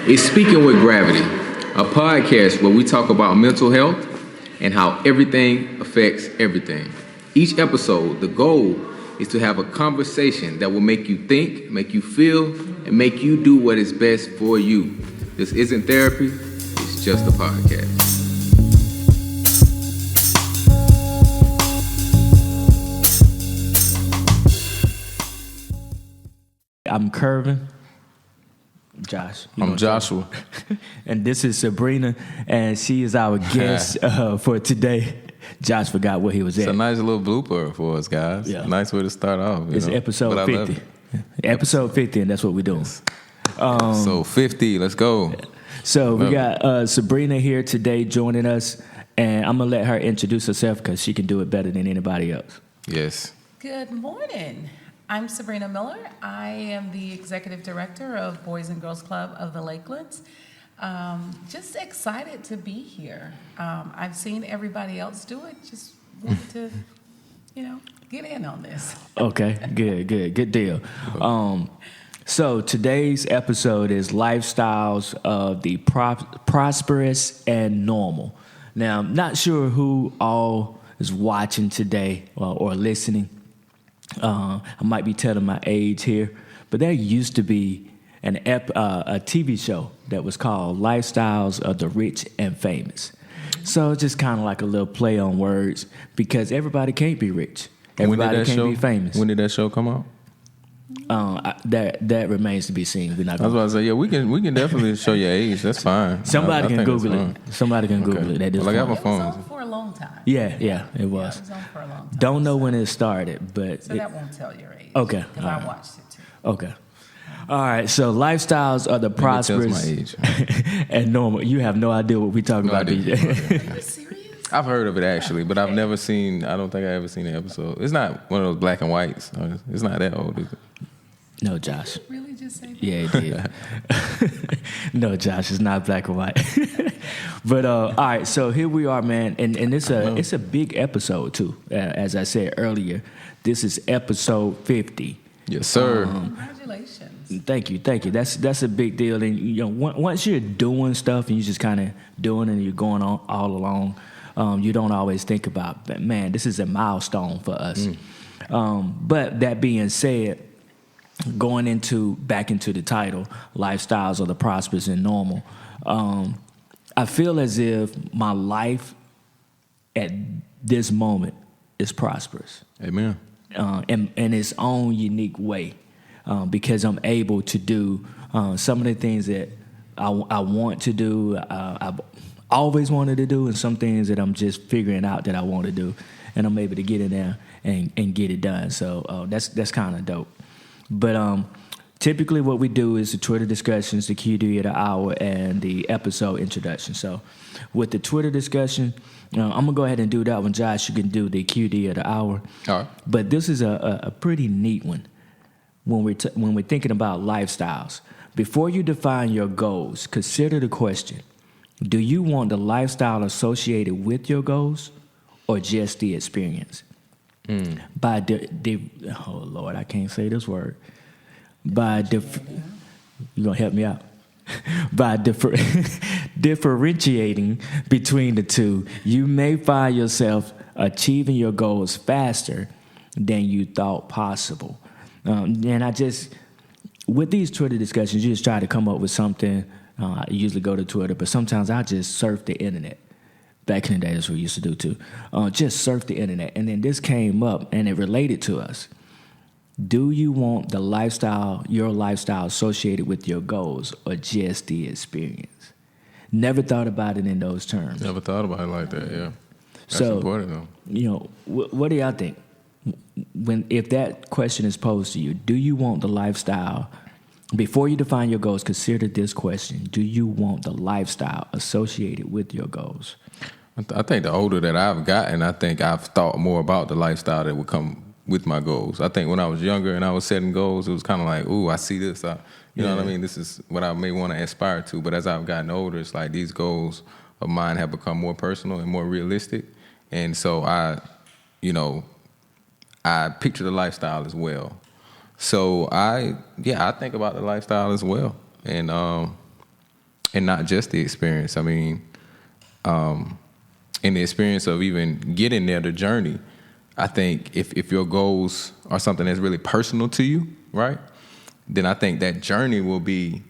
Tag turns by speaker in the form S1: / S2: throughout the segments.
S1: is Speaking with Gravity, a podcast where we talk about mental health and how everything affects everything. Each episode, the goal is to have a conversation that will make you think, make you feel, and make you do what is best for you. This isn't therapy, it's just a podcast.
S2: I'm Curvin. Josh.
S3: I'm Joshua.
S2: And this is Sabrina, and she is our guest for today. Josh forgot where he was at.
S3: It's a nice little blooper for us, guys. Yeah. Nice way to start off.
S2: It's episode 50. Episode 50, and that's what we're doing.
S3: So 50, let's go.
S2: So we got Sabrina here today joining us, and I'm going to let her introduce herself because she can do it better than anybody else.
S3: Yes.
S4: Good morning. I'm Sabrina Miller. I am the executive director of Boys and Girls Club of the Lakelands. Just excited to be here. I've seen everybody else do it. Just wanted to, get in on this.
S2: Okay, good deal. So today's episode is Lifestyles of the Prosperous and Normal. Now, I'm not sure who all is watching today or listening. I might be telling my age here, but there used to be a TV show that was called Lifestyles of the Rich and Famous. So it's just kind of like a little play on words because everybody can't be rich. Everybody can't be famous.
S3: When did that show come out?
S2: That remains to be seen. We're not
S3: I was about to say, we can definitely show your age. That's fine.
S2: Somebody can Google it. Somebody can Google it. That is
S3: I got my
S4: It
S3: phone.
S4: was on for a long time.
S2: Yeah, it was.
S4: Yeah, it was on for a long time.
S2: Don't know when it started, but
S4: So that won't tell your age.
S2: Okay.
S4: Because I watched it too.
S2: Okay. All right. So lifestyles are the prosperous
S3: my age.
S2: and normal. You have no idea what we're talking about, DJ.
S4: Are you serious?
S3: I've heard of it actually, but I've never seen. I don't think I ever seen an episode. It's not one of those black and whites. It's not that old, is it?
S2: No, Josh.
S4: Really just say that?
S2: Yeah, it did. No, Josh, it's not black and white. But all right, so here we are, man, and it's a big episode too. As I said earlier, this is episode 50.
S3: Yes, sir.
S4: Congratulations.
S2: Thank you. That's a big deal. And once you're doing stuff and you just kind of doing it and you're going on all along, you don't always think about, man, this is a milestone for us. But that being said, going back into the title, Lifestyles of the Prosperous and Normal, I feel as if my life at this moment is prosperous.
S3: Amen.
S2: In its own unique way, because I'm able to do some of the things that I want to do, I've always wanted to do, and some things that I'm just figuring out that I want to do, and I'm able to get in there and get it done. So that's kind of dope. But typically what we do is the Twitter discussions, the QOTD of the hour, and the episode introduction. So with the Twitter discussion, I'm going to go ahead and do that one. Josh, you can do the QOTD of the hour.
S3: All right.
S2: But this is a pretty neat one when we're thinking about lifestyles. Before you define your goals, consider the question, do you want the lifestyle associated with your goals or just the experience? Oh Lord, I can't say this word. You gonna help me out? By differentiating between the two, you may find yourself achieving your goals faster than you thought possible. And with these Twitter discussions, you just try to come up with something. I usually go to Twitter, but sometimes I just surf the internet. Back in the day, that's what we used to do too. Just surf the internet. And then this came up and it related to us. Do you want your lifestyle associated with your goals or just the experience? Never thought about it in those terms.
S3: Never thought about it like that, yeah. That's important though.
S2: What do y'all think? If that question is posed to you, do you want the lifestyle, before you define your goals, consider this question. Do you want the lifestyle associated with your goals?
S3: I think the older that I've gotten, I think I've thought more about the lifestyle that would come with my goals. I think when I was younger and I was setting goals, it was kind of like, ooh, I see this. You know what I mean? This is what I may want to aspire to. But as I've gotten older, it's like these goals of mine have become more personal and more realistic. And so I picture the lifestyle as well. So I think about the lifestyle as well. And and not just the experience. I mean, in the experience of even getting there, the journey, I think if your goals are something that's really personal to you, right, then I think that journey will be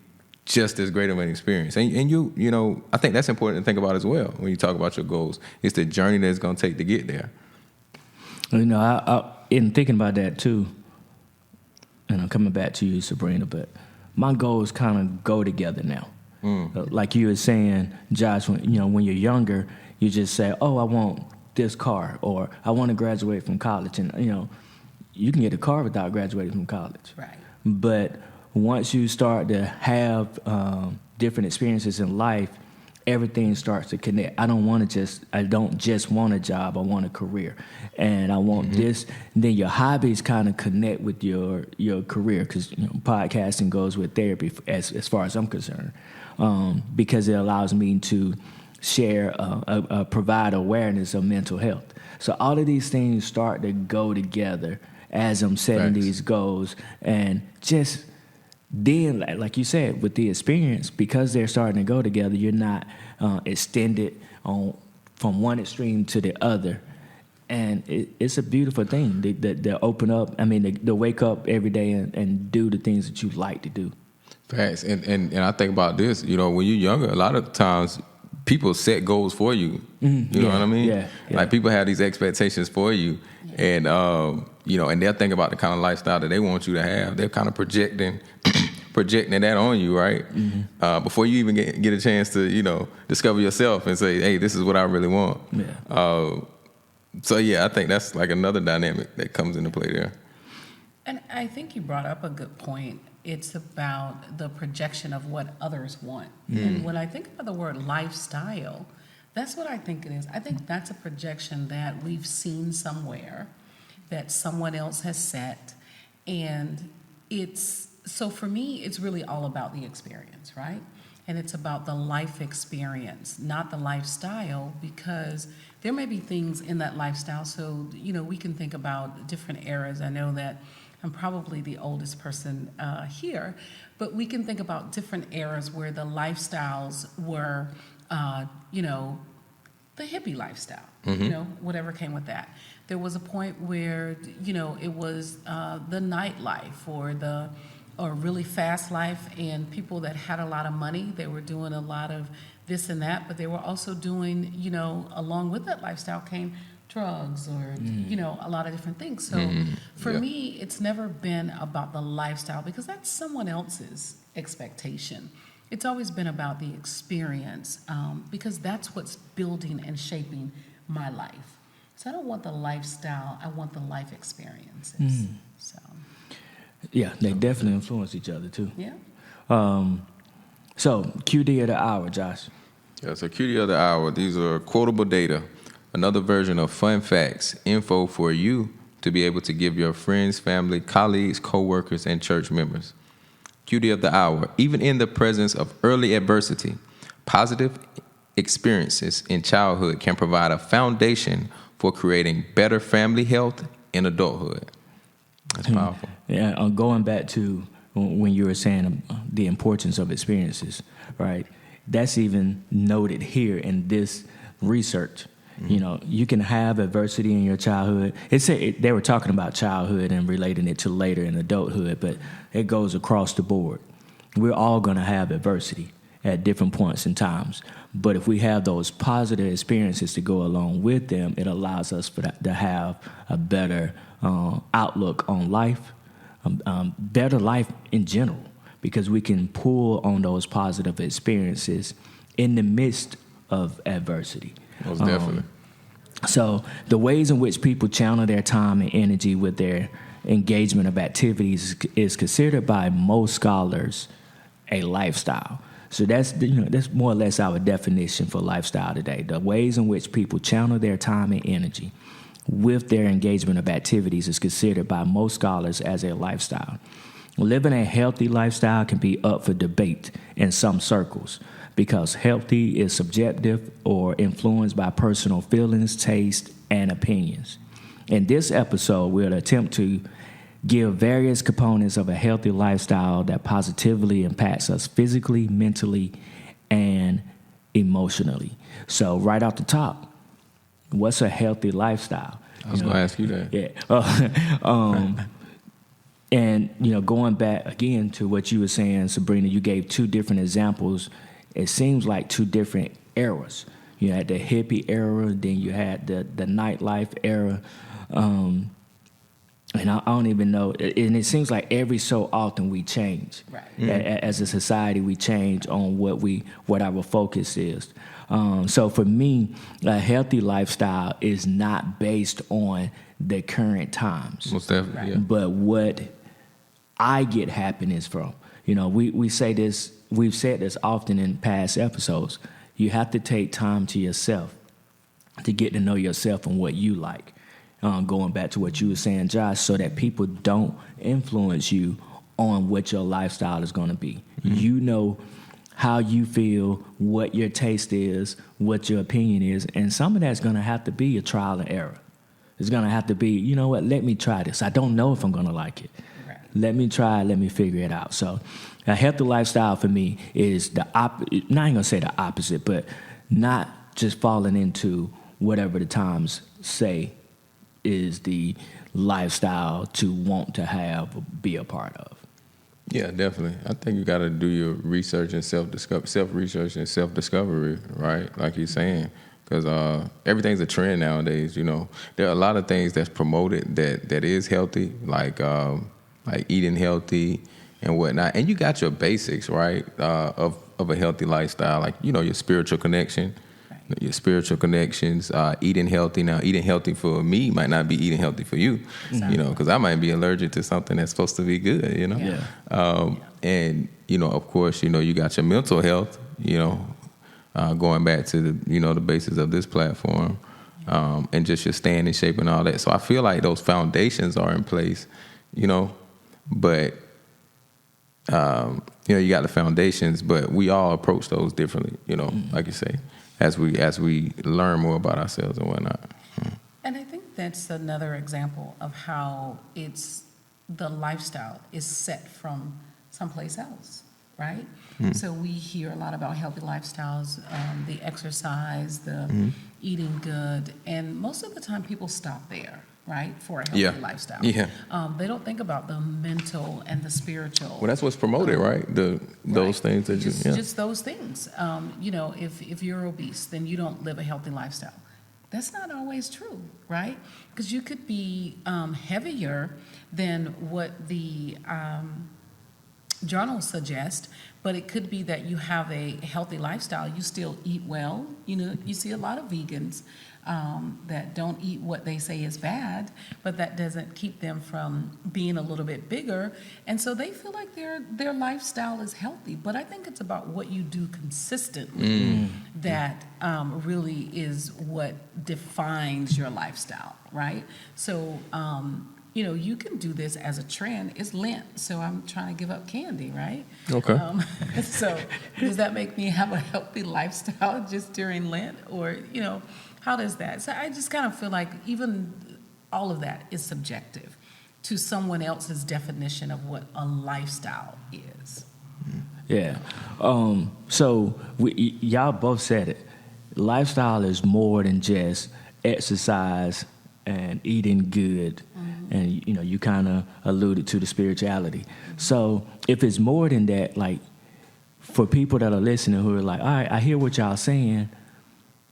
S3: just as great of an experience. And you know, I think that's important to think about as well when you talk about your goals. It's the journey that it's going to take to get there.
S2: You know, I in thinking about that too, and I'm coming back to you, Sabrina, but my goals kind of go together now. Like you were saying, Josh, when you're younger, you just say, oh, I want this car, or I want to graduate from college. And, you can get a car without graduating from college.
S4: Right.
S2: But once you start to have different experiences in life, everything starts to connect. I don't just want a job. I want a career, and I want this. Then your hobbies kind of connect with your career, because podcasting goes with therapy as far as I'm concerned, because it allows me to share, provide awareness of mental health. So all of these things start to go together as I'm setting these goals, and just then, like you said, with the experience, because they're starting to go together, you're not extended from one extreme to the other. And it's a beautiful thing. They open up, they wake up every day and do the things that you like to do.
S3: Facts. And I think about this, when you're younger, a lot of times people set goals for you. You know what I mean?
S2: Yeah.
S3: Like, people have these expectations for you. And, and they'll think about the kind of lifestyle that they want you to have. They're kind of projecting that on you, right? Before you even get a chance to, discover yourself and say, hey, this is what I really want. Yeah. So, I think that's like another dynamic that comes into play there.
S4: And I think you brought up a good point. It's about the projection of what others want. And when I think about the word lifestyle, that's what I think it is. I think that's a projection that we've seen somewhere, that someone else has set. And so for me, it's really all about the experience, right? And it's about the life experience, not the lifestyle, because there may be things in that lifestyle. So, we can think about different eras. I know that I'm probably the oldest person here, but we can think about different eras where the lifestyles were, the hippie lifestyle, whatever came with that. There was a point where, it was the nightlife or really fast life, and people that had a lot of money, they were doing a lot of this and that, but they were also doing, along with that lifestyle came drugs or, a lot of different things. So for me, it's never been about the lifestyle, because that's someone else's expectation. It's always been about the experience, because that's what's building and shaping my life. So I don't want the lifestyle, I want the life experiences. So.
S2: Yeah, they definitely influence each other too.
S4: Yeah.
S2: So QD of the hour, Josh.
S3: Yeah, so QD of the hour, these are quotable data, another version of fun facts, info for you to be able to give your friends, family, colleagues, co-workers, and church members. QD of the hour, even in the presence of early adversity, positive experiences in childhood can provide a foundation for creating better family health in adulthood. That's powerful.
S2: Yeah, going back to when you were saying the importance of experiences, right? That's even noted here in this research. You can have adversity in your childhood. They were talking about childhood and relating it to later in adulthood, but it goes across the board. We're all going to have adversity at different points in times. But if we have those positive experiences to go along with them, it allows us to have a better outlook on life, better life in general, because we can pull on those positive experiences in the midst of adversity.
S3: Most definitely.
S2: So the ways in which people channel their time and energy with their engagement of activities is considered by most scholars a lifestyle. So that's more or less our definition for lifestyle today. The ways in which people channel their time and energy with their engagement of activities is considered by most scholars as a lifestyle. Living a healthy lifestyle can be up for debate in some circles, because healthy is subjective or influenced by personal feelings, taste, and opinions. In this episode, we'll attempt to give various components of a healthy lifestyle that positively impacts us physically, mentally, and emotionally. So right off the top, what's a healthy lifestyle?
S3: I was going to ask you that.
S2: Yeah. And, going back again to what you were saying, Sabrina, you gave two different examples. It seems like two different eras. You had the hippie era, then you had the nightlife era. And I don't even know. And it seems like every so often we change.
S4: Right.
S2: As a society, we change on what our focus is. So for me, a healthy lifestyle is not based on the current times,
S3: Most definitely, yeah.
S2: but what I get happiness from. We say this. We've said this often in past episodes. You have to take time to yourself to get to know yourself and what you like. Going back to what you were saying, Josh, so that people don't influence you on what your lifestyle is going to be. Mm-hmm. You know how you feel, what your taste is, what your opinion is, and some of that's going to have to be a trial and error. It's going to have to be, you know what, let me try this. I don't know if I'm going to like it. Right. Let me try it, let me figure it out. So a healthy lifestyle for me is not even going to say the opposite, but not just falling into whatever the times say is the lifestyle to want to have or be a part of.
S3: Yeah, definitely. I think you got to do your research and self-research and self-discovery, right? Like you're saying, because everything's a trend nowadays. There are a lot of things that's promoted that is healthy, like eating healthy and whatnot. And you got your basics, right, of a healthy lifestyle, like your spiritual connection. Your spiritual connections, eating healthy. Now, eating healthy for me might not be eating healthy for you, exactly. Because I might be allergic to something that's supposed to be good,
S2: Yeah.
S3: And, of course, you got your mental health, going back to the basis of this platform, and just your standing shape and all that. So I feel like those foundations are in place, but, you got the foundations, but we all approach those differently, like you say. As we learn more about ourselves and whatnot.
S4: And I think that's another example of how the lifestyle is set from someplace else, right? So we hear a lot about healthy lifestyles, the exercise, the eating good, and most of the time people stop there, right, for a healthy lifestyle.
S3: Yeah.
S4: They don't think about the mental and the spiritual.
S3: Well, that's what's promoted, right? Those things that
S4: just those things. If you're obese, then you don't live a healthy lifestyle. That's not always true, right? Because you could be heavier than what the journals suggest, but it could be that you have a healthy lifestyle. You still eat well. You see a lot of vegans that don't eat what they say is bad, but that doesn't keep them from being a little bit bigger, and so they feel like their lifestyle is healthy. But I think it's about what you do consistently that really is what defines your lifestyle, right? So you can do this as a trend. It's Lent, so I'm trying to give up candy, right?
S3: Okay.
S4: So does that make me have a healthy lifestyle just during Lent, or how does that? So I just kind of feel like even all of that is subjective to someone else's definition of what a lifestyle is.
S2: Yeah. So y'all both said it. Lifestyle is more than just exercise and eating good. And, you kind of alluded to the spirituality. So if it's more than that, like for people that are listening who are like, all right, I hear what y'all saying,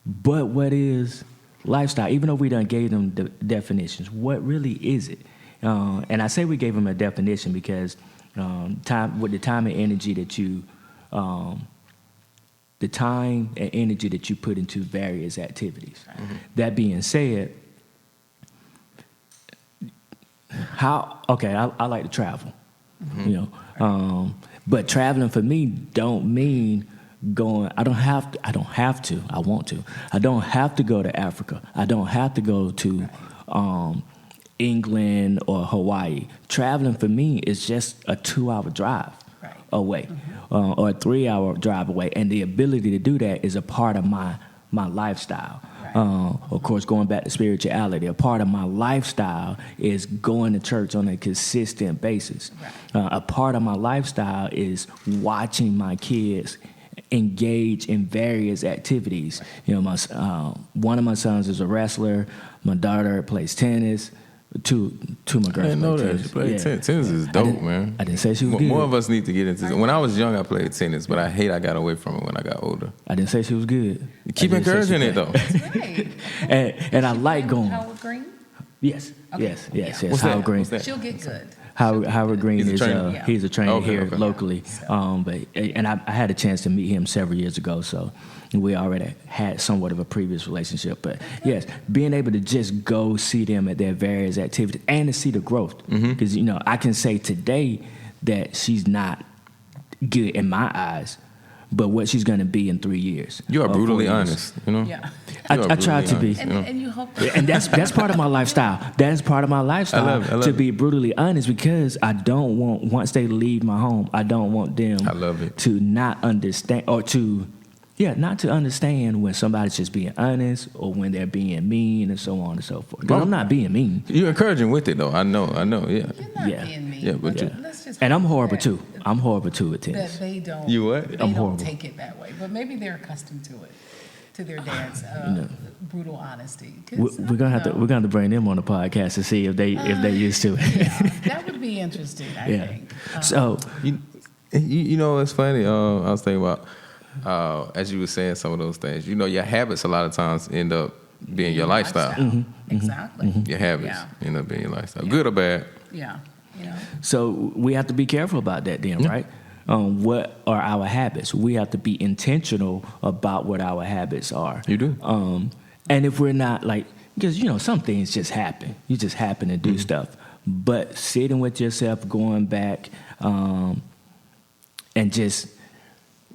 S2: but what is lifestyle? Even though we done gave them the definitions, what really is it? And I say we gave them a definition because with the time and energy that you, put into various activities. Mm-hmm. That being said, I like to travel, but traveling for me don't mean going. I don't have to. I want to. I don't have to go to Africa. I don't have to go to England or Hawaii. Traveling for me is just a 2-hour drive away, or a 3-hour drive away, and the ability to do that is a part of my lifestyle. Of course, going back to spirituality, a part of my lifestyle is going to church on a consistent basis. A part of my lifestyle is watching my kids engage in various activities. You know, one of my sons is a wrestler. My daughter plays tennis. Two of my girls
S3: I didn't know
S2: play
S3: that.
S2: tennis.
S3: She played
S2: Yeah.
S3: tennis. Tennis is dope, man.
S2: I didn't say she was good.
S3: More of us need to get into this. When I was young, I played tennis, but I got away from it when I got older.
S2: I didn't say she was good.
S3: You keep
S2: I didn't say
S3: encouraging
S2: she
S3: it, though.
S4: That's right.
S2: And I like going.
S4: Howard Green?
S2: Yes,
S4: Okay.
S2: yes.
S3: What's
S2: Howard
S3: that?
S2: Green.
S3: What's that?
S4: She'll get good.
S2: Howard Green
S3: He's a
S2: is
S3: trainer?
S4: Yeah.
S2: he's a trainer
S3: Okay,
S2: here
S3: okay.
S2: locally. I had a chance to meet him several years ago, so we already had somewhat of a previous relationship. But yes, being able to just go see them at their various activities and to see the growth, because I can say today that she's not good in my eyes, but what she's going to be in 3 years.
S3: You are
S2: or 4
S3: brutally
S2: years.
S3: honest, you know?
S4: Yeah.
S3: You are
S2: I try to be.
S3: brutally honest, you know?
S4: And you hope
S2: And that's part of my lifestyle. That's part of my lifestyle,
S3: I love
S2: to
S3: it.
S2: be brutally honest, because I don't want, once they leave my home, I don't want them
S3: I love it.
S2: to not understand, or not to understand when somebody's just being honest or when they're being mean and so on and so forth. Because I'm not being mean.
S3: You're encouraging with it, though. I know, yeah.
S4: you're not
S2: Yeah.
S4: being mean.
S3: Yeah, but you-
S4: Let's just
S2: And I'm
S4: hope
S2: horrible
S4: that-
S2: too. I'm horrible too at
S4: That
S2: tennis.
S4: they don't.
S3: You what?
S4: They
S2: I'm
S4: don't
S2: horrible.
S4: take it that way, but maybe they're accustomed to it, to their dad's brutal honesty. 'Cause,
S2: We're gonna have to bring them on the podcast to see if they used to it.
S4: Yeah, that would be interesting. I
S2: Yeah.
S4: think.
S2: So
S3: You know, it's funny. I was thinking about, as you were saying some of those things, your habits a lot of times end up being your lifestyle.
S4: Exactly.
S3: Your habits
S4: Yeah.
S3: end up being your lifestyle. Good or bad.
S4: Yeah.
S2: So we have to be careful about that then, right? What are our habits? We have to be intentional about what our habits are.
S3: You do.
S2: And if we're not because some things just happen. You just happen to do stuff. But sitting with yourself, going back, and just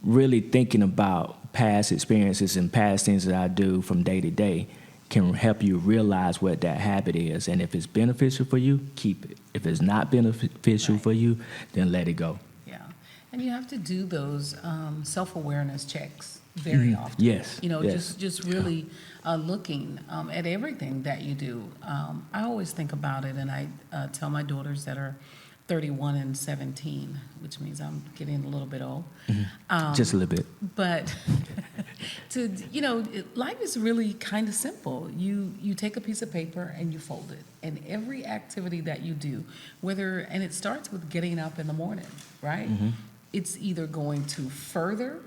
S2: really thinking about past experiences and past things that I do from day to day can help you realize what that habit is. And if it's beneficial for you, keep it. If it's not beneficial for you, then let it go.
S4: Yeah. And you have to do those self-awareness checks very often.
S2: Yes, yes.
S4: Just really looking at everything that you do. I always think about it, and I tell my daughters that are 31 and 17, which means I'm getting a little bit old.
S2: Just a little bit.
S4: But life is really kind of simple. You take a piece of paper and you fold it, and every activity that you do, and it starts with getting up in the morning, right? It's either going to further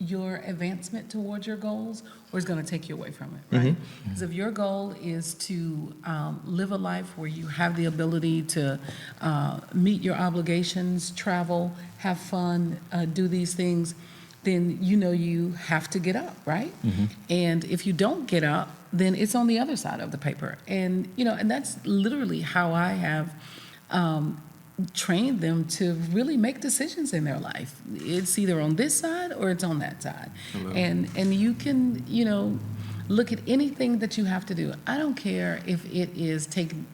S4: your advancement towards your goals, or it's going to take you away from it, right? Because if your goal is to live a life where you have the ability to meet your obligations, travel, have fun, do these things, then you have to get up, right? And if you don't get up, then it's on the other side of the paper. And and that's literally how I have trained them to really make decisions in their life. It's either on this side or it's on that side. And you can, look at anything that you have to do. I don't care if it is taking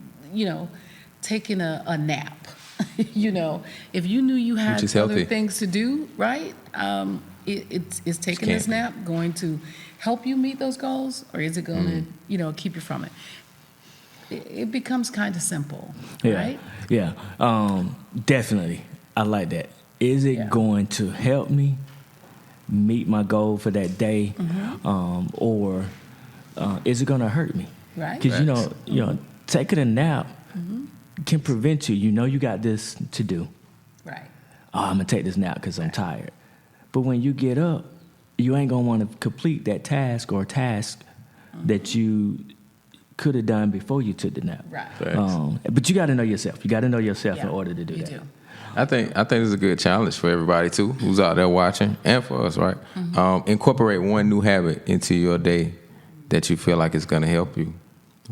S4: a nap. If you knew you had
S3: is
S4: other
S3: healthy.
S4: things to do, right? It's taking this nap going to help you meet those goals, or is it going to, keep you from it? It becomes kind of simple, right?
S2: Yeah, definitely. I like that. Is it going to help me meet my goal for that day, or is it going to hurt me?
S4: Right.
S2: Because taking a nap can prevent you. You got this to do.
S4: Right.
S2: Oh, I'm gonna take this nap because I'm tired. But when you get up, you ain't gonna want to complete that task that you could have done before you took the nap.
S4: Right.
S2: But you got to know yourself. You got to know yourself in order to do
S4: You
S2: that.
S4: do.
S3: I think it's a good challenge for everybody too, who's out there watching, and for us, right? Incorporate one new habit into your day that you feel like is going to help you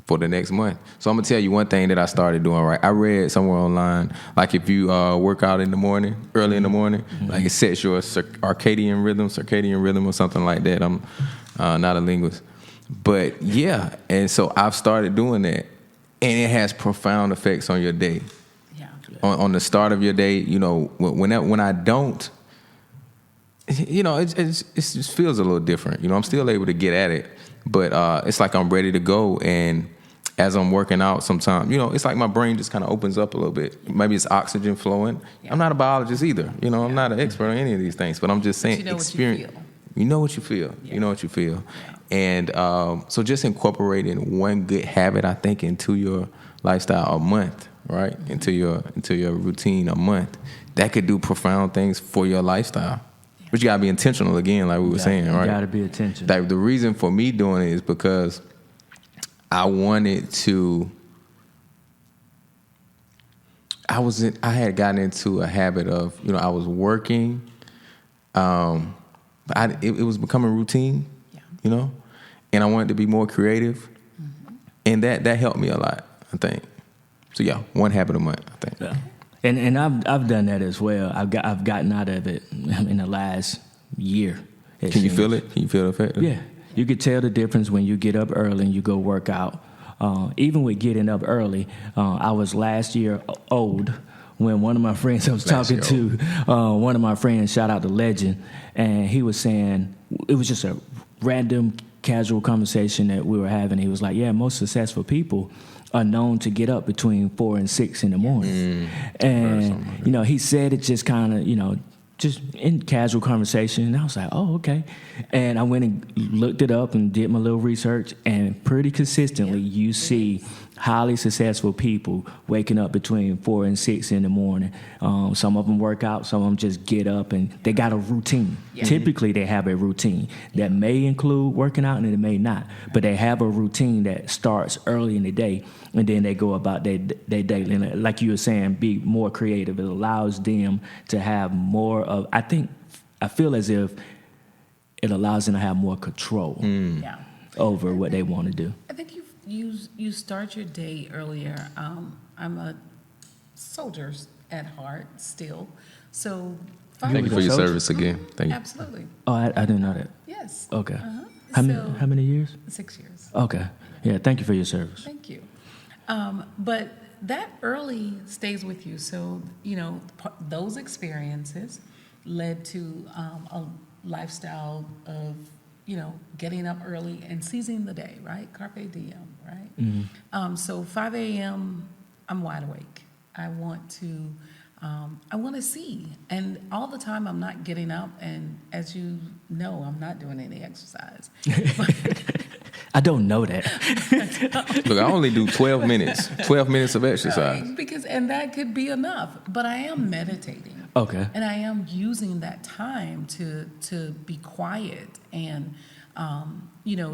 S3: for the next month. So I'm gonna tell you one thing that I started doing. Right, I read somewhere online, like if you work out in the morning, early in the morning, like it sets your circadian rhythm or something like that. I'm not a linguist, but yeah, and so I've started doing that, and it has profound effects on your day.
S4: Yeah.
S3: On the start of your day, when I don't, it just feels a little different. I'm still able to get at it, but it's like I'm ready to go, and as I'm working out, sometimes, it's like my brain just kind of opens up a little bit. Maybe it's oxygen flowing.
S4: Yeah.
S3: I'm not a biologist either. I'm not an expert on any of these things, but I'm just saying,
S4: you know
S3: experience.
S4: what you feel.
S3: You know what you feel.
S4: Yeah.
S3: You know what you feel.
S4: Yeah.
S3: And so just incorporating one good habit, I think, into your lifestyle a month, right?
S4: Mm-hmm.
S3: Into your routine a month, that could do profound things for your lifestyle. Yeah. But you gotta be intentional again, like we were saying, right?
S2: You gotta be intentional.
S3: Like the reason for me doing it is because I wanted to. I had gotten into a habit of, I was working, but it was becoming routine, and I wanted to be more creative, and that helped me a lot, I think. So yeah, one habit a month, I think.
S2: Yeah. And I've done that as well. I've gotten out of it in the last year.
S3: Can you feel it? Can you feel the effect?
S2: Yeah, you could tell the difference when you get up early and you go work out. Even with getting up early, I was last year old when one of my friends, I was talking to one of my friends, shout out to Legend, and he was saying, it was just a random casual conversation that we were having. He was like, yeah, most successful people are known to get up between 4 and 6 in the morning. And, he said it just kind of, just in casual conversation, and I was like, oh, okay. And I went and looked it up and did my little research, and pretty consistently you see highly successful people waking up between 4 and 6 in the morning. Some of them work out, some of them just get up, and they got a routine. Yeah. Typically, they have a routine that may include working out and it may not, but they have a routine that starts early in the day, and then they go about their daily. And like you were saying, be more creative. It allows them to have more of, I feel as if it allows them to have more control over what they want to do.
S4: I think you start your day earlier. I'm a soldier at heart still, so
S3: thank you for your service again. Thank you.
S4: Absolutely.
S2: Oh, I didn't know that.
S4: Yes.
S2: Okay.
S4: How
S2: many years?
S4: 6 years.
S2: Okay. Yeah. Thank you for your service.
S4: Thank you. But that early stays with you. So those experiences led to a lifestyle of getting up early and seizing the day, right? Carpe diem, right? Mm-hmm. So 5 a.m. I'm wide awake. I want to see, and all the time I'm not getting up, and as you know, I'm not doing any exercise.
S2: I don't know that.
S3: Look, I only do 12 minutes of exercise.
S4: Right, and that could be enough, but I am meditating.
S2: Okay.
S4: And I am using that time to be quiet and,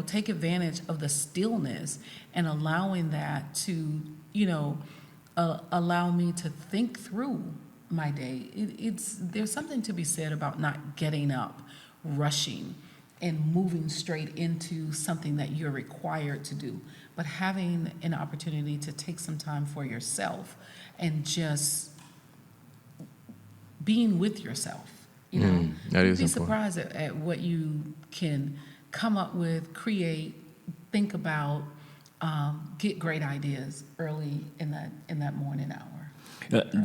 S4: take advantage of the stillness and allowing that to, allow me to think through my day. There's something to be said about not getting up, rushing, and moving straight into something that you're required to do, but having an opportunity to take some time for yourself and just being with yourself.
S3: That is
S4: You'd be
S3: important.
S4: surprised at what you can come up with, create, think about, get great ideas early in that morning hour.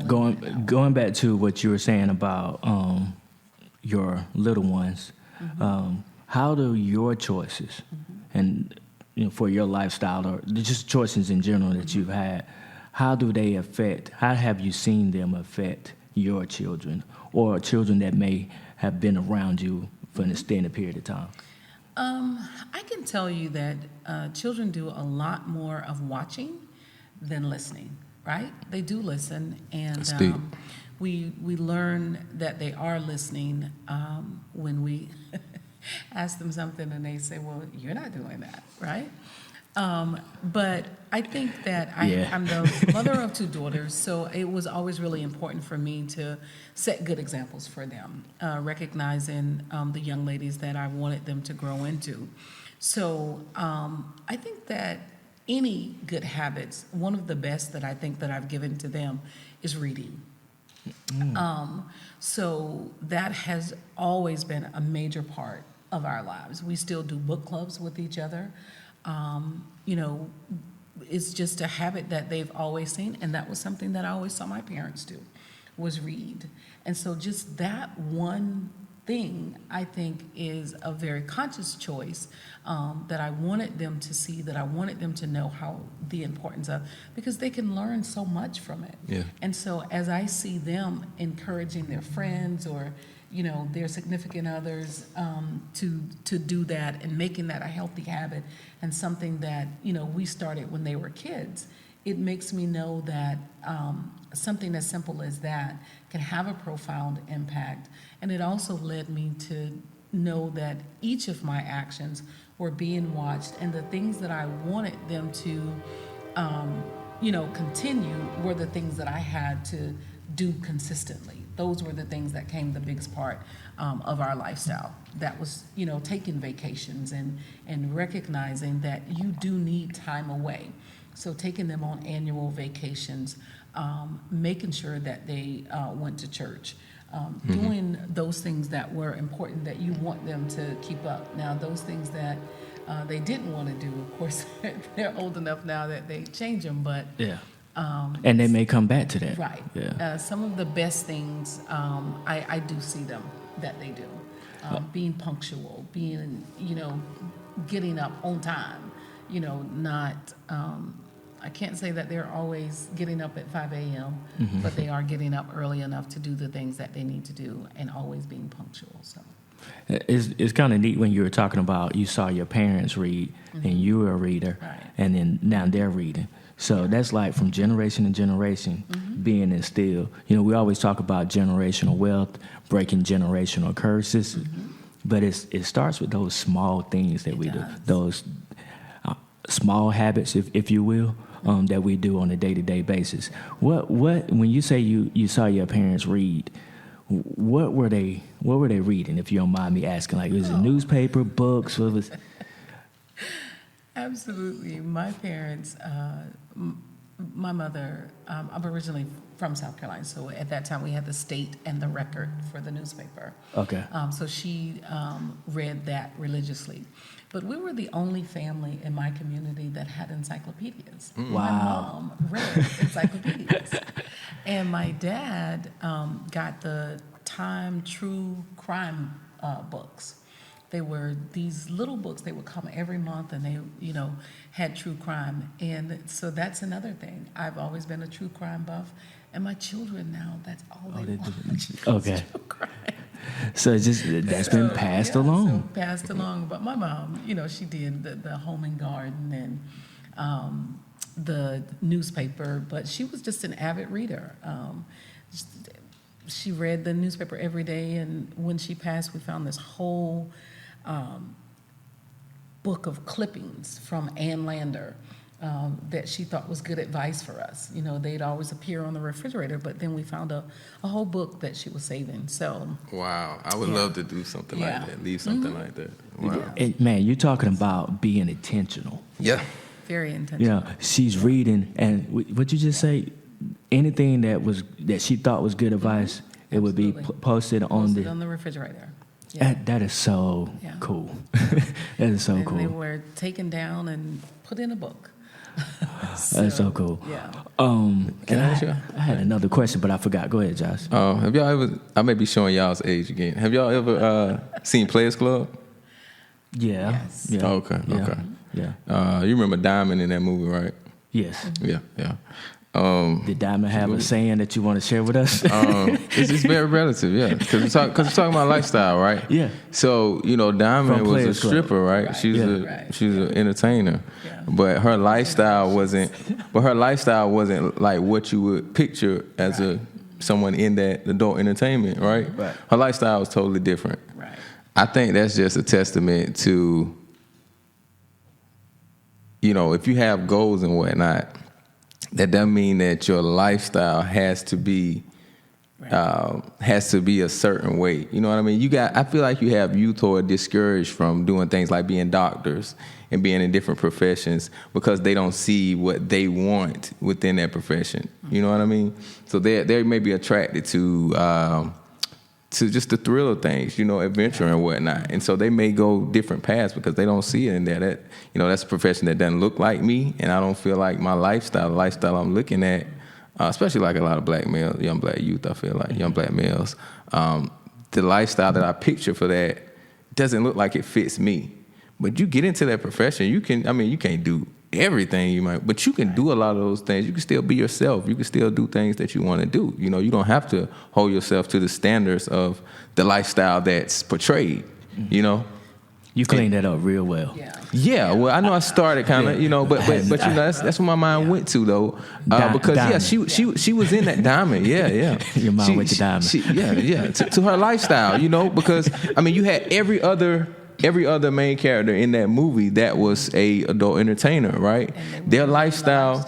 S2: Going back to what you were saying about your little ones, how do your choices and for your lifestyle or just choices in general that you've had, how have you seen them affect your children or children that may have been around you for an extended period of time?
S4: I can tell you that children do a lot more of watching than listening, right? They do listen, and we learn that they are listening when we ask them something and they say, well, you're not doing that, right? But I think that I'm the mother of 2 daughters, so it was always really important for me to set good examples for them, recognizing the young ladies that I wanted them to grow into. So I think that any good habits, one of the best that I think that I've given to them is reading. So that has always been a major part of our lives. We still do book clubs with each other. It's just a habit that they've always seen, and that was something that I always saw my parents do, was read. And so just that one thing, I think, is a very conscious choice that I wanted them to see, that I wanted them to know how the importance of, because they can learn so much from it.
S3: Yeah.
S4: And so as I see them encouraging their friends or, their significant others to do that and making that a healthy habit and something that, we started when they were kids, it makes me know that something as simple as that can have a profound impact. And it also led me to know that each of my actions were being watched, and the things that I wanted them to, continue were the things that I had to do consistently. Those were the things that came the biggest part of our lifestyle. That was, taking vacations and recognizing that you do need time away. So taking them on annual vacations, making sure that they went to church, doing those things that were important that you want them to keep up. Now, those things that they didn't want to do, of course, they're old enough now that they change them, but
S2: Yeah. And they may come back to that.
S4: right.
S2: Yeah.
S4: Some of the best things, I do see them that they do. Being punctual, being, getting up on time, not, I can't say that they're always getting up at 5 a.m., but they are getting up early enough to do the things that they need to do and always being punctual. So
S2: It's kind of neat when you were talking about you saw your parents read and you were a reader,
S4: Right.
S2: and then now they're reading. So that's like from generation to generation being instilled. We always talk about generational wealth, breaking generational curses, but it starts with those small things that we do, those small habits, if you will, that we do on a day-to-day basis. What when you say you saw your parents read, what were they reading, if you don't mind me asking? Like, was it newspaper, books? What was?
S4: absolutely. My parents, my mother, I'm originally from South Carolina, so at that time we had the State and the Record for the newspaper.
S2: Okay.
S4: So she read that religiously. But we were the only family in my community that had encyclopedias. My
S2: Wow.
S4: mom read encyclopedias. And my dad got the Time True Crime books. They were these little books. They would come every month, and they, had true crime. And so that's another thing. I've always been a true crime buff, and my children now, that's all they want.
S2: Okay.
S4: True crime.
S2: So it's just that's been passed along.
S4: So passed along. But my mom, she did the home and garden and the newspaper, but she was just an avid reader. She read the newspaper every day, and when she passed, we found this whole book of clippings from Ann Lander that she thought was good advice for us. They'd always appear on the refrigerator, but then we found a whole book that she was saving. So
S3: Wow, I would love to do something like that, leave something like that. Wow.
S2: And, man, you're talking about being intentional.
S3: Yeah.
S4: very intentional.
S2: She's reading, and what you just say? Anything that she thought was good advice, it would be
S4: Absolutely.
S2: posted on
S4: Posted
S2: the.
S4: on the refrigerator. Yeah.
S2: That is so
S4: Yeah.
S2: cool. That is so
S4: And
S2: cool.
S4: they were taken down and put in a book.
S2: That's so cool.
S4: Yeah.
S3: Can I ask you?
S2: I had another question, but I forgot. Go ahead, Josh.
S3: Have y'all ever? I may be showing y'all's age again. Have y'all ever seen Players Club?
S2: Yeah.
S4: Yes.
S2: Yeah.
S3: Okay.
S2: Yeah.
S3: Okay.
S2: Yeah.
S3: You remember Diamond in that movie, right?
S2: Yes.
S3: Yeah.
S2: Did Diamond have a saying that you want to share with us?
S3: It's very relative, yeah. Because we're talking about lifestyle, right?
S2: Yeah.
S3: So Diamond
S2: From
S3: was a
S2: Players Club.
S3: stripper, right?
S4: Right.
S3: She's
S2: Yeah.
S3: she's an entertainer,
S4: Yeah.
S3: but her lifestyle wasn't. But her lifestyle wasn't like what you would picture as someone in that adult entertainment, right?
S2: Right.
S3: Her lifestyle was totally different.
S4: Right.
S3: I think that's just a testament to, if you have goals and whatnot, that doesn't mean that your lifestyle has to be a certain way. You know what I mean? I feel like you have youth who are discouraged from doing things like being doctors and being in different professions because they don't see what they want within that profession. You know what I mean? So they may be attracted to just the thrill of things, adventure and whatnot. And so they may go different paths because they don't see it in there. That's a profession that doesn't look like me, and I don't feel like my lifestyle, the lifestyle I'm looking at, especially like a lot of black males, young black youth, I feel like, young black males, the lifestyle that I picture for that doesn't look like it fits me. But you get into that profession, you can't do everything you might, but you can do a lot of those things. You can still be yourself. You can still do things that you want to do. You know, you don't have to hold yourself to the standards of the lifestyle that's portrayed, you know.
S2: You cleaned that up real well.
S3: Yeah, well, I know I started kind of, you know, but you know, that's where my mind went to though, because
S2: diamond.
S3: she was in that diamond, yeah.
S2: Your mind went to diamond.
S3: To her lifestyle, you know, because I mean, you had every other main character in that movie that was a adult entertainer, right? Their lifestyle,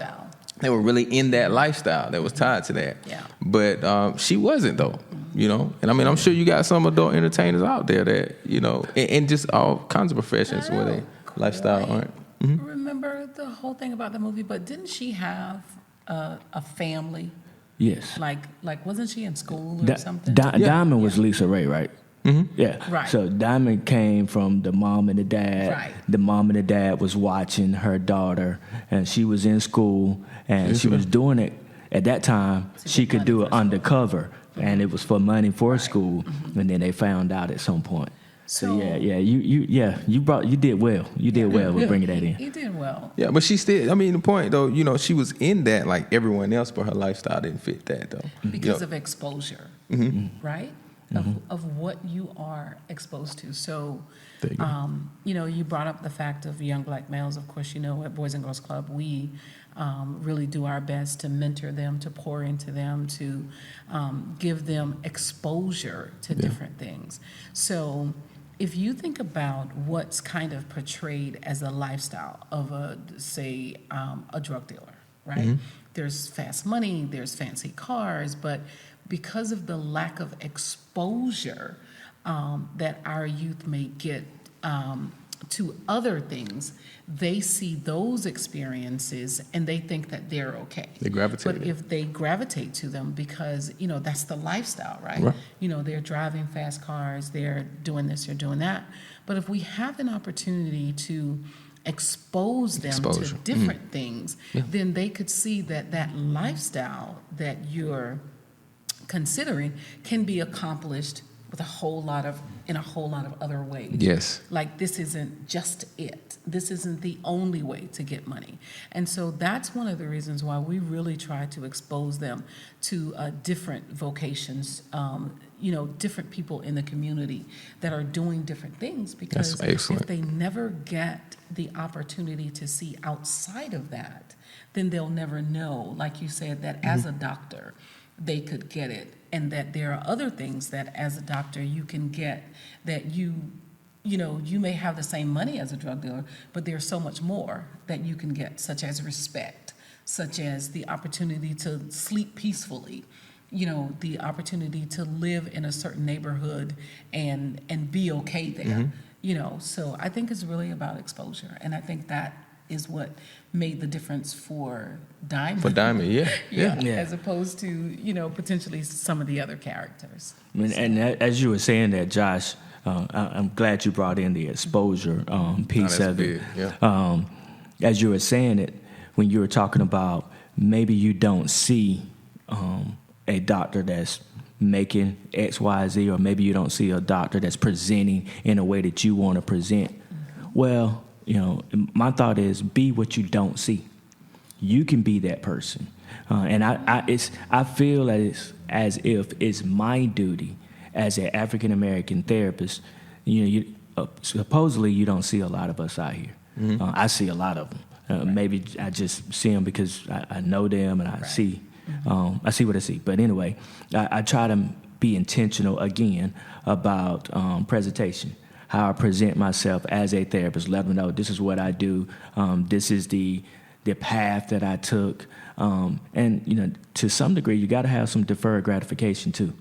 S3: they were really in that lifestyle that was tied to that.
S4: Yeah.
S3: But she wasn't though. You know, and I mean, I'm sure you got some adult entertainers out there that, you know, and just all kinds of professions where they lifestyle aren't.
S4: Remember the whole thing about the movie, but didn't she have a family?
S2: Yes.
S4: Like wasn't she in school or something?
S2: Diamond was Lisa Ray, right? Mm-hmm. Yeah.
S4: Right.
S2: So Diamond came from the mom and the dad.
S4: Right.
S2: The mom and the dad was watching her daughter, and she was in school, and she was doing it at that time. She could do it undercover. And it was for money for school, and then they found out at some point. So you did well. You did well with bringing that in.
S4: You did well.
S3: Yeah, but she still. I mean, the point though, you know, she was in that like everyone else, but her lifestyle didn't fit that though.
S4: Because of exposure, right? Of what you are exposed to. So, you know, you brought up the fact of young black males. Of course, you know, at Boys and Girls Club, we really do our best to mentor them, to pour into them, to give them exposure to different things. So if you think about what's kind of portrayed as a lifestyle of a drug dealer, right? There's fast money, there's fancy cars, but because of the lack of exposure that our youth may get to other things, they see those experiences and they think that they're okay.
S3: They gravitate.
S4: But if they gravitate to them because, you know, that's the lifestyle, right? You know, they're driving fast cars, they're doing this, they're doing that. But if we have an opportunity to expose them to different things, then they could see that that lifestyle that you're considering can be accomplished with in a whole lot of other ways.
S3: Yes.
S4: Like this isn't just it. This isn't the only way to get money. And so that's one of the reasons why we really try to expose them to different vocations, you know, different people in the community that are doing different things, because if they never get the opportunity to see outside of that, then they'll never know, like you said, that as a doctor, they could get it, and that there are other things that as a doctor you can get that you know, you may have the same money as a drug dealer, but there's so much more that you can get, such as respect, such as the opportunity to sleep peacefully, you know, the opportunity to live in a certain neighborhood and be okay there, you know. So I think it's really about exposure, and I think that is what made the difference for Diamond.
S3: For Diamond, yeah.
S2: Yeah.
S4: As opposed to, you know, potentially some of the other characters.
S2: And as you were saying that, Josh, I'm glad you brought in the exposure piece of it.
S3: Yeah.
S2: As you were saying it, when you were talking about maybe you don't see a doctor that's making X, Y, Z, or maybe you don't see a doctor that's presenting in a way that you want to present. Well, you know, my thought is be what you don't see. You can be that person, and I feel that it's as if it's my duty as an African American therapist. You know, supposedly you don't see a lot of us out here. I see a lot of them. Maybe I just see them because I know them and I see what I see. But anyway, I try to be intentional again about presentation. How I present myself as a therapist, let them know this is what I do, this is the path that I took, and you know, to some degree, you got to have some deferred gratification too,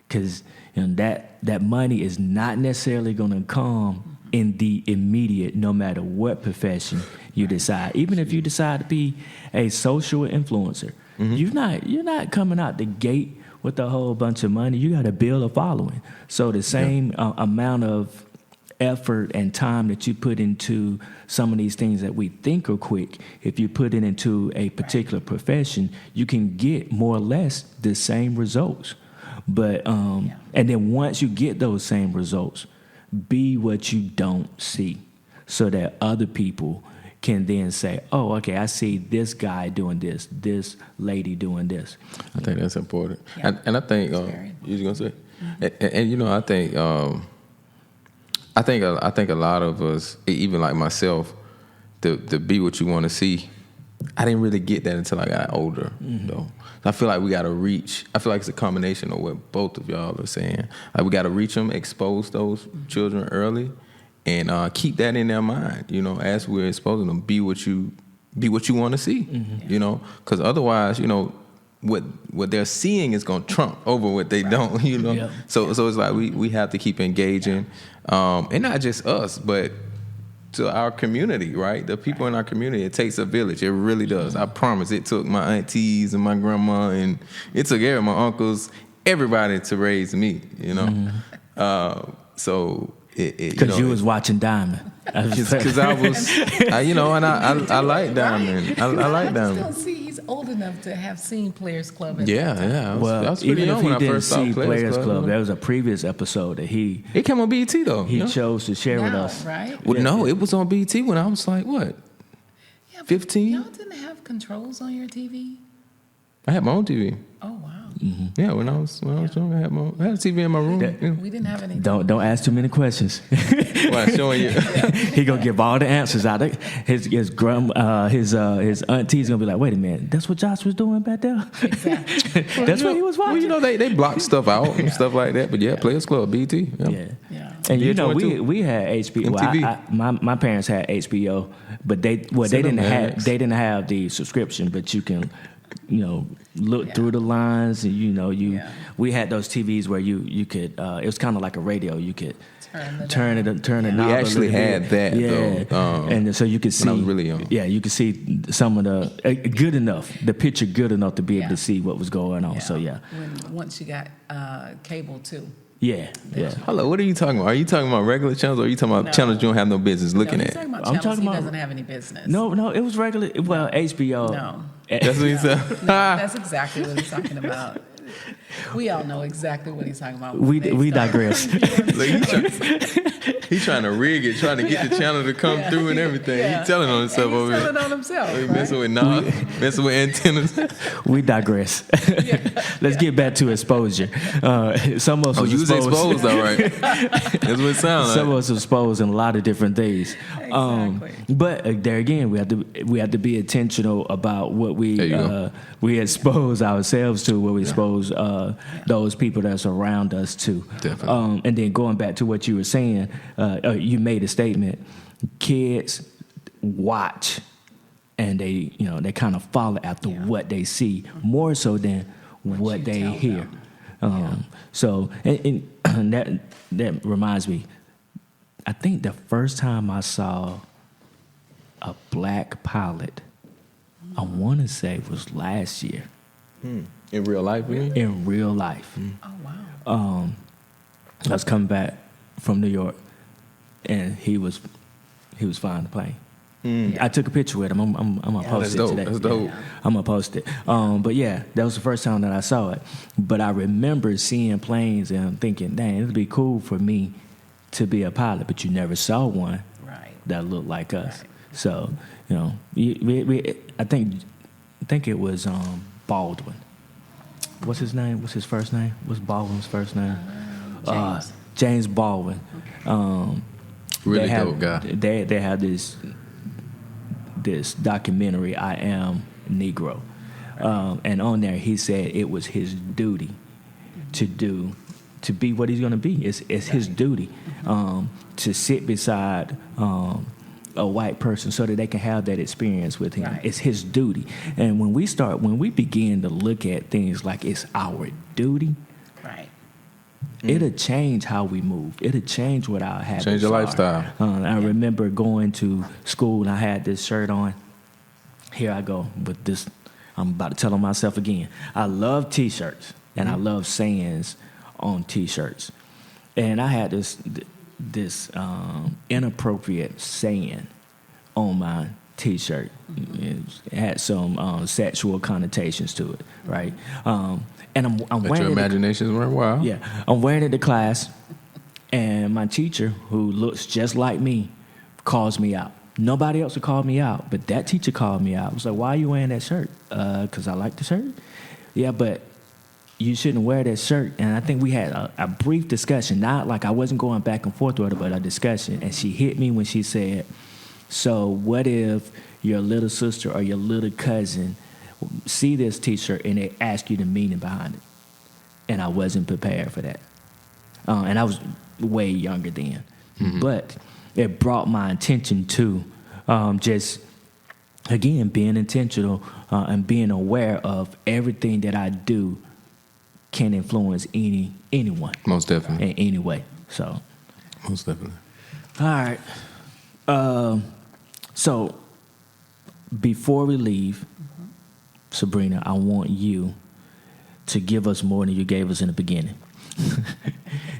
S2: because you know that money is not necessarily going to come in the immediate, no matter what profession you decide. Even if you decide to be a social influencer, you're not coming out the gate with a whole bunch of money. You got to build a following. So the same amount of effort and time that you put into some of these things that we think are quick, if you put it into a particular profession, you can get more or less the same results. But and then once you get those same results, be what you don't see, so that other people can then say, "Oh, okay, I see this guy doing this lady doing this."
S3: I think that's important.
S4: Yeah.
S3: And I think you was gonna say, and you know, I think a lot of us, even like myself, to be what you want to see. I didn't really get that until I got older, though. I feel like we got to reach. I feel like it's a combination of what both of y'all are saying. Like we got to reach them, expose those children early, and keep that in their mind. You know, as we're exposing them, be what you want to see. You know, because otherwise, you know, what they're seeing is gonna trump over what they don't. You know,
S2: Yeah.
S3: so it's like we have to keep engaging, and not just us, but to our community, right? The people in our community. It takes a village. It really does. I promise. It took my aunties and my grandma, and it took my uncles, everybody to raise me. You know, so
S2: Because you was watching Diamond.
S3: Because I was, you know, and I like Diamond. I like
S4: I just
S3: Diamond.
S4: don't see he's old enough to have seen Players Club.
S3: Yeah. I was pretty
S2: even if
S3: young
S2: he
S3: when I
S2: didn't
S3: first saw
S2: see Players Club,
S3: Club.
S2: there was a previous episode that he
S3: It came on BET though.
S2: he
S3: you know?
S2: chose to share with
S4: Now,
S2: us.
S4: right?
S3: Well, no, it was on BET when I was like, what?
S4: Yeah, but
S3: 15?
S4: Y'all didn't have controls on your TV?
S3: I had my own TV.
S4: Oh wow.
S3: Yeah, when I was young, I had a TV in my room. Yeah.
S4: We didn't have any.
S2: Don't ask too many questions.
S3: Why, showing you?
S2: He gonna give all the answers out. His auntie's gonna be like, "Wait a minute, that's what Josh was doing back there.
S4: Exactly.
S2: That's what he was
S3: Well,
S2: watching."
S3: you know, they block stuff out and stuff like that. But yeah, Players Club, BET. Yeah.
S4: Yeah.
S2: And you know,
S3: VH1
S2: we had HBO. Well,
S3: MTV.
S2: my parents had HBO, but they didn't have the subscription. But you can, you know, look through the lines, and you know, we had those TVs where you could. It was kind of like a radio. You could turn the knob.
S3: We actually had that though.
S2: And so you could see.
S3: When I was really young.
S2: Yeah, you could see some of the good enough, the picture good enough to be able to see what was going on. So yeah.
S4: Once you got cable too.
S2: Yeah.
S3: Hello, what are you talking about? Are you talking about regular channels, or are you talking about channels you don't have no business looking
S4: He's
S3: at?
S4: talking about
S2: I'm
S4: channels
S2: talking
S4: he
S2: about-
S4: doesn't have any business.
S2: No, it was regular. Well, HBO.
S4: No.
S3: That's what he said.
S4: No, that's exactly what he's talking about. We all know exactly what he's talking about.
S2: We digress.
S3: Look, he's trying to rig it, trying to get the channel to come through and everything.
S4: Yeah.
S3: He's telling on himself
S4: He's
S3: over here.
S4: telling on himself.
S3: He
S4: Right?
S3: messing with knobs, messing with antennas.
S2: We digress. Let's get back to exposure. Some of us
S3: You was exposed, all right. That's what it sounds
S2: Some
S3: like.
S2: of us exposed in a lot of different things.
S4: Exactly.
S2: But there again, we have to be intentional about what we expose ourselves to, what we expose those people that's around us to.
S3: Definitely.
S2: And then going back to what you were saying, you made a statement. Kids watch, and they kind of follow after what they see more so than what
S4: you
S2: they
S4: tell
S2: hear.
S4: them.
S2: So and that reminds me. I think the first time I saw a black pilot, I want to say was last year
S3: In real life, you mean?
S2: in real life.
S4: Oh wow.
S2: I was coming back from New York, and he was flying the plane. I took a picture with him. I'm gonna post
S3: That's
S2: it
S3: dope.
S2: today.
S3: That's dope.
S2: I'm gonna post it. But yeah, that was the first time that I saw it. But I remember seeing planes and thinking, dang, it'd be cool for me to be a pilot. But you never saw one
S4: Right.
S2: that looked like us.
S4: Right.
S2: So you know, I think it was Baldwin. What's his name? What's his first name? What's Baldwin's first name?
S4: James.
S2: James Baldwin.
S3: Really
S2: they have,
S3: dope guy.
S2: They have this documentary, I Am Negro, and on there he said it was his duty to be what he's going to be. It's his duty to sit beside a white person so that they can have that experience with him.
S4: Right.
S2: It's his duty. And when we begin to look at things like it's our duty,
S4: Right.
S2: it'll change how we move. It'll change what our habits
S3: Change your
S2: are.
S3: lifestyle.
S2: I remember going to school and I had this shirt on. Here I go with this. I'm about to tell on myself again. I love T-shirts and I love sayings on T-shirts. And I had this inappropriate saying on my T-shirt. It had some sexual connotations to it, right? And I'm
S3: But
S2: wearing
S3: your imaginations weren't wild.
S2: Yeah, I'm wearing it to class, and my teacher, who looks just like me, calls me out. Nobody else would call me out, but that teacher called me out. I was like, "Why are you wearing that shirt?" Because I like the shirt. Yeah, but you shouldn't wear that shirt. And I think we had a brief discussion, not like I wasn't going back and forth with her, but a discussion. And she hit me when she said, "So what if your little sister or your little cousin see this T-shirt and they ask you the meaning behind it?" And I wasn't prepared for that. And I was way younger then. Mm-hmm. But it brought my attention to just, again, being intentional and being aware of everything that I do can influence anyone.
S3: Most definitely.
S2: In any way. So.
S3: Most definitely.
S2: All right. So before we leave, Sabrina, I want you to give us more than you gave us in the beginning.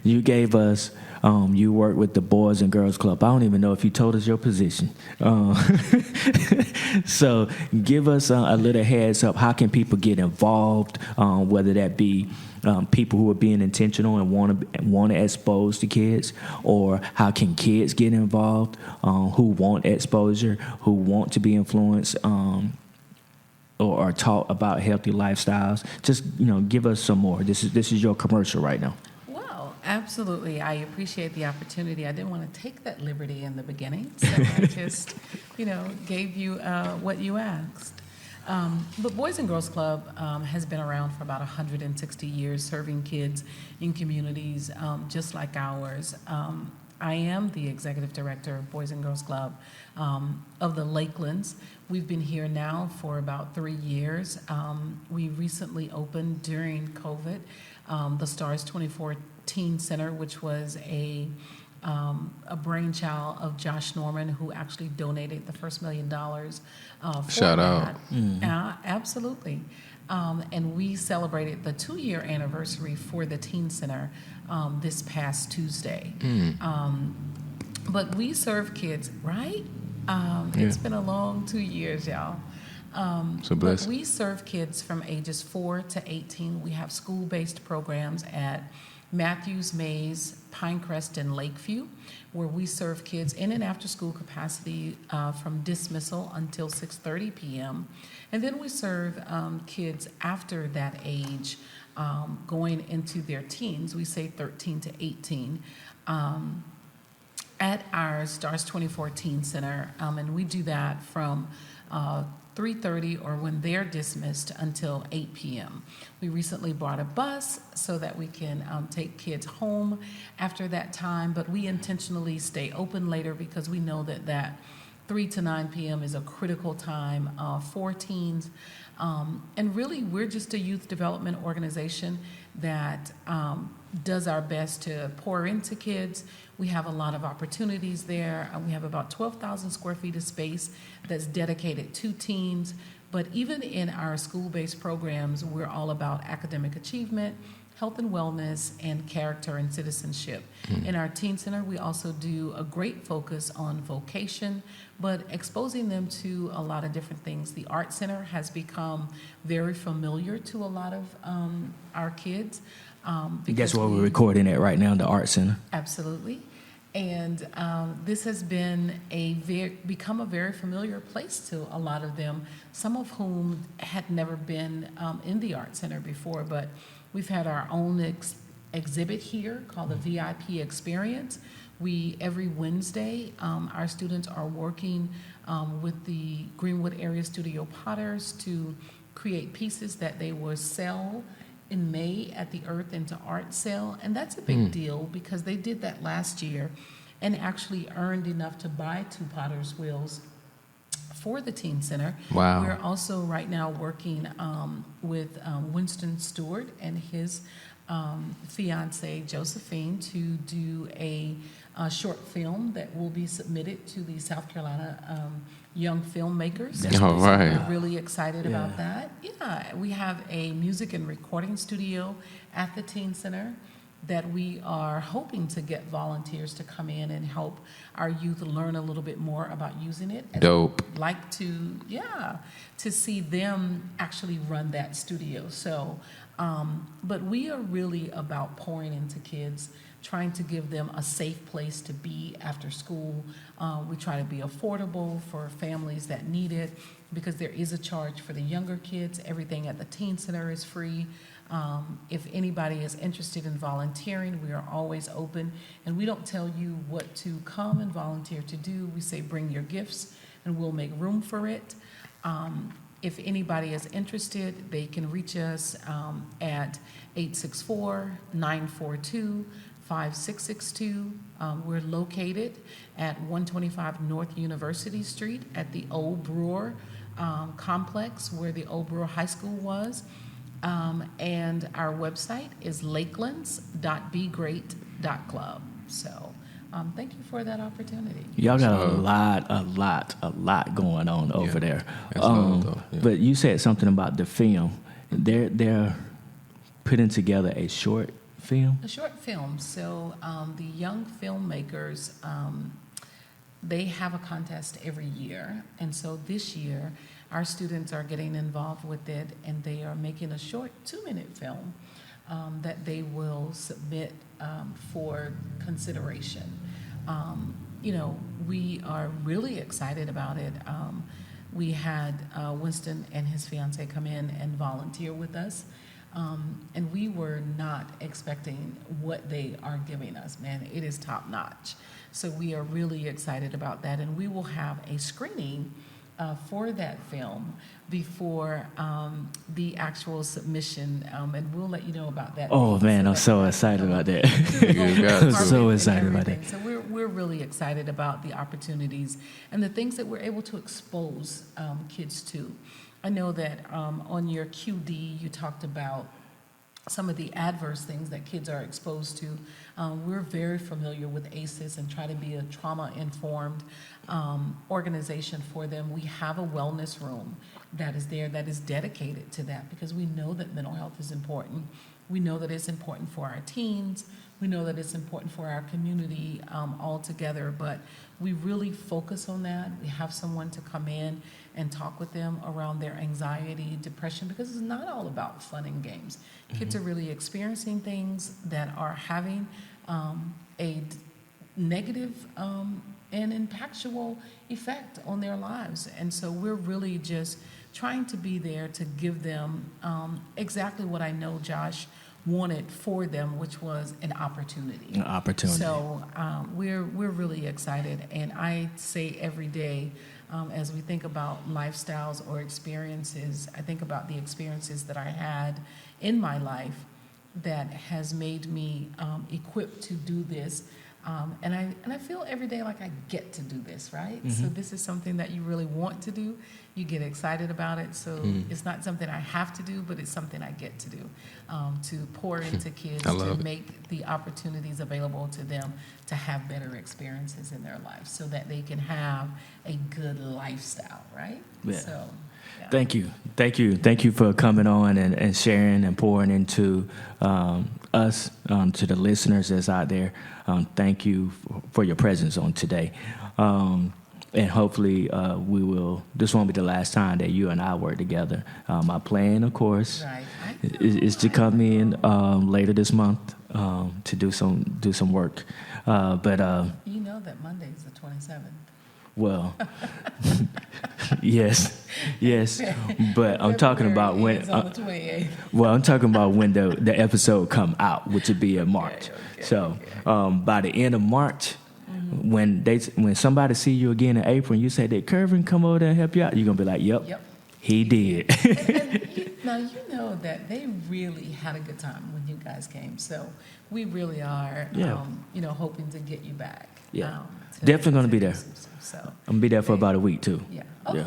S2: You gave us, you work with the Boys and Girls Club. I don't even know if you told us your position. So give us a little heads up. How can people get involved, whether that be people who are being intentional and want to expose the kids, or how can kids get involved who want exposure, who want to be influenced, or taught about healthy lifestyles? Just, give us some more. This is your commercial right now.
S4: Well, absolutely. I appreciate the opportunity. I didn't want to take that liberty in the beginning, so I just, gave you what you asked. But Boys and Girls Club has been around for about 160 years, serving kids in communities just like ours. I am the executive director of Boys and Girls Club of the Lakelands. We've been here now for about 3 years. We recently opened during COVID the STARS 24 Teen Center, which was a brainchild of Josh Norman, who actually donated the first $1 million.
S3: Shout out.
S4: Absolutely. And we celebrated the 2-year anniversary for the Teen Center this past Tuesday. But we serve kids, right? It's been a long 2 years, y'all.
S3: So blessed.
S4: But we serve kids from ages 4 to 18. We have school-based programs at Matthews, Mays, Pinecrest, and Lakeview, where we serve kids in an after-school capacity from dismissal until 6:30 p.m. And then we serve kids after that age, going into their teens. We say 13 to 18. At our STARS 24 Teen Center, and we do that from 3:30 or when they're dismissed until 8 p.m. We recently bought a bus so that we can take kids home after that time, but we intentionally stay open later because we know that 3 to 9 p.m. is a critical time for teens. And really, we're just a youth development organization that does our best to pour into kids. We have a lot of opportunities there. We have about 12,000 square feet of space that's dedicated to teens. But even in our school-based programs, we're all about academic achievement, health and wellness, and character and citizenship. In our Teen Center, we also do a great focus on vocation, but exposing them to a lot of different things. The Art Center has become very familiar to a lot of our kids.
S2: That's where we're recording it right now, the Art Center.
S4: Absolutely. And this has been become a very familiar place to a lot of them, some of whom had never been in the Art Center before, but we've had our own exhibit here called the VIP Experience. Every Wednesday, our students are working with the Greenwood Area Studio Potters to create pieces that they will sell in May at the Earth into Art Sale. And that's a big deal because they did that last year and actually earned enough to buy 2 Potter's Wheels for the Teen Center.
S3: Wow.
S4: We're also right now working with Winston Stewart and his fiance Josephine to do a short film that will be submitted to the South Carolina Young Filmmakers.
S3: All right.
S4: We're really excited about that. Yeah, we have a music and recording studio at the Teen Center that we are hoping to get volunteers to come in and help our youth learn a little bit more about using it. And
S3: Dope.
S4: like to see them actually run that studio. So But we are really about pouring into kids, trying to give them a safe place to be after school. We try to be affordable for families that need it, because there is a charge for the younger kids. Everything at the Teen Center is free. If anybody is interested in volunteering, we are always open. And we don't tell you what to come and volunteer to do. We say bring your gifts and we'll make room for it. If anybody is interested, they can reach us at 864-942-5662. We're located at 125 North University Street at the Old Brewer complex where the Old Brewer High School was. And our website is lakelands.begreat.club. So thank you for that opportunity.
S2: Y'all got a lot going on over there. But you said something about the film. They're putting together a short film?
S4: A short film. So the young filmmakers, they have a contest every year. And so this year, our students are getting involved with it, and they are making a short 2-minute film that they will submit for consideration. We are really excited about it. We had Winston and his fiance come in and volunteer with us, and we were not expecting what they are giving us. Man, it is top notch. So we are really excited about that, and we will have a screening for that film before the actual submission, and we'll let you know about that.
S2: Oh man, I'm so excited about that. I'm so excited about that.
S4: So we're really excited about the opportunities and the things that we're able to expose kids to. I know that on your QD you talked about some of the adverse things that kids are exposed to. We're very familiar with ACEs and try to be a trauma-informed organization for them. We have a wellness room that is there that is dedicated to that, because we know that mental health is important. We know that it's important for our teens. We know that it's important for our community altogether, but we really focus on that. We have someone to come in and talk with them around their anxiety, depression, because it's not all about fun and games. Kids are really experiencing things that are having a negative and impactful effect on their lives. And so we're really just trying to be there to give them exactly what I know Josh wanted for them, which was an opportunity. So we're really excited, and I say every day, as we think about lifestyles or experiences, I think about the experiences that I had in my life that has made me equipped to do this. And I feel every day like I get to do this, right? Mm-hmm. So this is something that you really want to do. You get excited about it. So it's not something I have to do, but it's something I get to do, to pour into kids, to make the opportunities available to them to have better experiences in their life so that they can have a good lifestyle, right?
S2: Yeah.
S4: So, yeah.
S2: Thank you for coming on and sharing and pouring into us, to the listeners that's out there. Thank you for your presence on today. And hopefully this won't be the last time that you and I work together. My plan, of course, is to come in later this month to do some work. But
S4: you know that Monday's the 27th.
S2: Well, yes, but I'm talking about when. I'm talking about when the episode come out, which would be in March. By the end of March, when somebody see you again in April, and you say that Curvin come over there and help you out, you're gonna be like, yep. He did.
S4: Now you know that they really had a good time when you guys came, so we really are, hoping to get you back.
S2: Yeah, definitely gonna be there.
S4: So
S2: I'm gonna be there for about a week too.
S4: Yeah. Okay.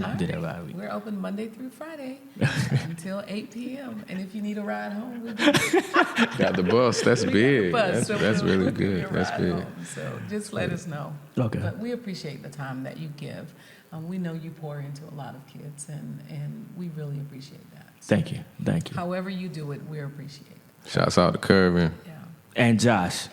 S2: I'll do that about a week.
S4: We're open Monday through Friday until 8 p.m. And if you need a ride home, we'll
S3: got the bus. That's big. That's really good. That's big.
S4: Home. So just let us know.
S2: Okay.
S4: But we appreciate the time that you give. We know you pour into a lot of kids, and we really appreciate that. So
S2: Thank you.
S4: However you do it, we appreciate it.
S3: Shouts out to Curvin.
S4: Yeah.
S2: And Josh.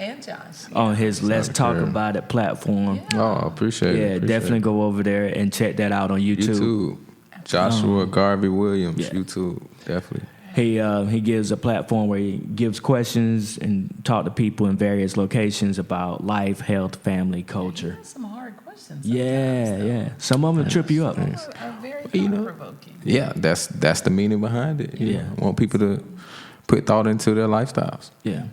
S2: On his Let's Talk About It platform.
S3: Yeah. Oh, appreciate it.
S2: Definitely go over there and check that out on YouTube.
S3: Joshua Garvey Williams, YouTube, definitely.
S2: He gives a platform where he gives questions and talk to people in various locations about life, health, family, culture.
S4: That's some hard questions.
S2: Yeah. Some of them trip you up.
S4: Some are very thought-provoking.
S3: Yeah, that's the meaning behind it. You know, I want people to put thought into their lifestyles.
S2: Yeah.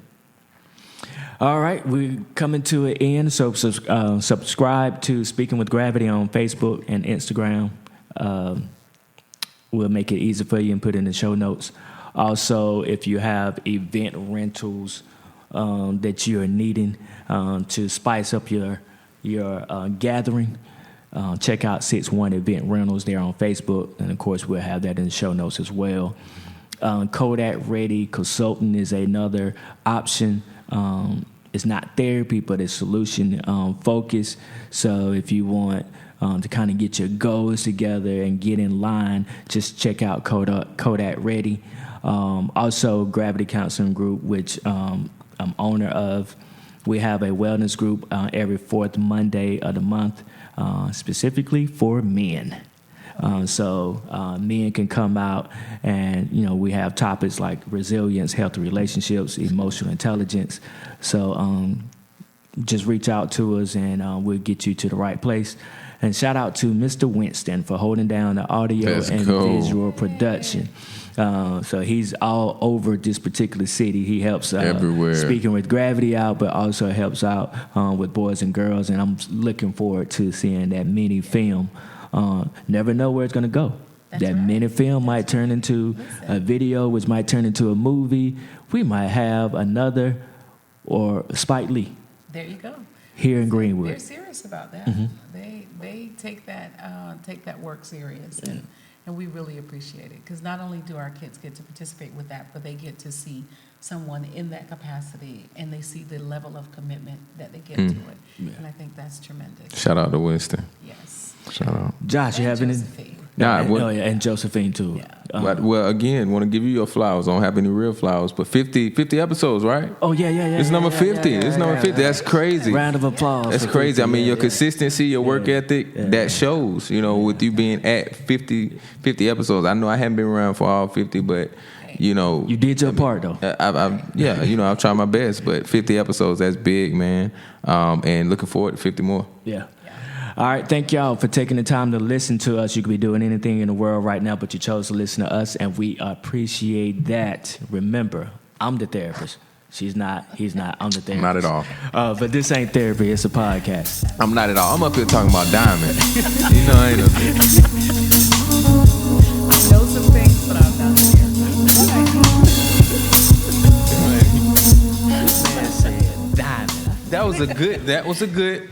S2: All right, we're coming to an end. So subscribe to Speaking with Gravity on Facebook and Instagram. We'll make it easy for you and put it in the show notes. Also, if you have event rentals that you're needing to spice up your gathering, check out 6-1 Event Rentals there on Facebook. And, of course, we'll have that in the show notes as well. Kodak Ready Consulting is another option. It's not therapy, but it's solution focused. So if you want to kind of get your goals together and get in line, just check out Kodak Ready. Also, Gravity Counseling Group, which I'm owner of. We have a wellness group every fourth Monday of the month, specifically for men. So men can come out and, we have topics like resilience, healthy relationships, emotional intelligence. So just reach out to us and we'll get you to the right place. And shout out to Mr. Winston for holding down the audio visual production. So he's all over this particular city. He helps
S3: everywhere. Speaking
S2: with Gravity out, but also helps out with Boys and Girls. And I'm looking forward to seeing that mini film. Never know where it's going to go.
S4: That's
S2: that
S4: right.
S2: mini film might turn into a video, which might turn into a movie. We might have another or Spike Lee.
S4: There you go.
S2: Here in Greenwood.
S4: They're serious about that.
S2: Mm-hmm.
S4: They take that work serious, and we really appreciate it because not only do our kids get to participate with that, but they get to see someone in that capacity, and they see the level of commitment that they give to it, and I think that's tremendous.
S3: Shout out to Winston.
S4: Yes.
S3: Shout out.
S2: Josh, you have any? And Josephine too.
S4: Yeah.
S3: Well, again, want to give you your flowers. I don't have any real flowers, but 50 episodes, right?
S2: Oh, yeah.
S3: It's number 50. It's number 50. That's crazy.
S2: Round of applause.
S3: That's crazy.
S2: 50.
S3: I mean, your consistency, your work ethic, that shows, with you being at 50 episodes. I know I haven't been around for all 50, but,
S2: You did your part, though.
S3: I've tried my best, but 50 episodes, that's big, man. And looking forward to 50 more.
S2: Yeah. All right, thank y'all for taking the time to listen to us. You could be doing anything in the world right now, but you chose to listen to us, and we appreciate that. Remember, I'm the therapist. He's not, I'm the therapist.
S3: Not at all.
S2: But this ain't therapy, it's a podcast.
S3: I'm not at all. I'm up here talking about Diamond. I ain't up here.
S4: I know some things, but I'm not here.
S2: This man said diamond.
S3: That was a good.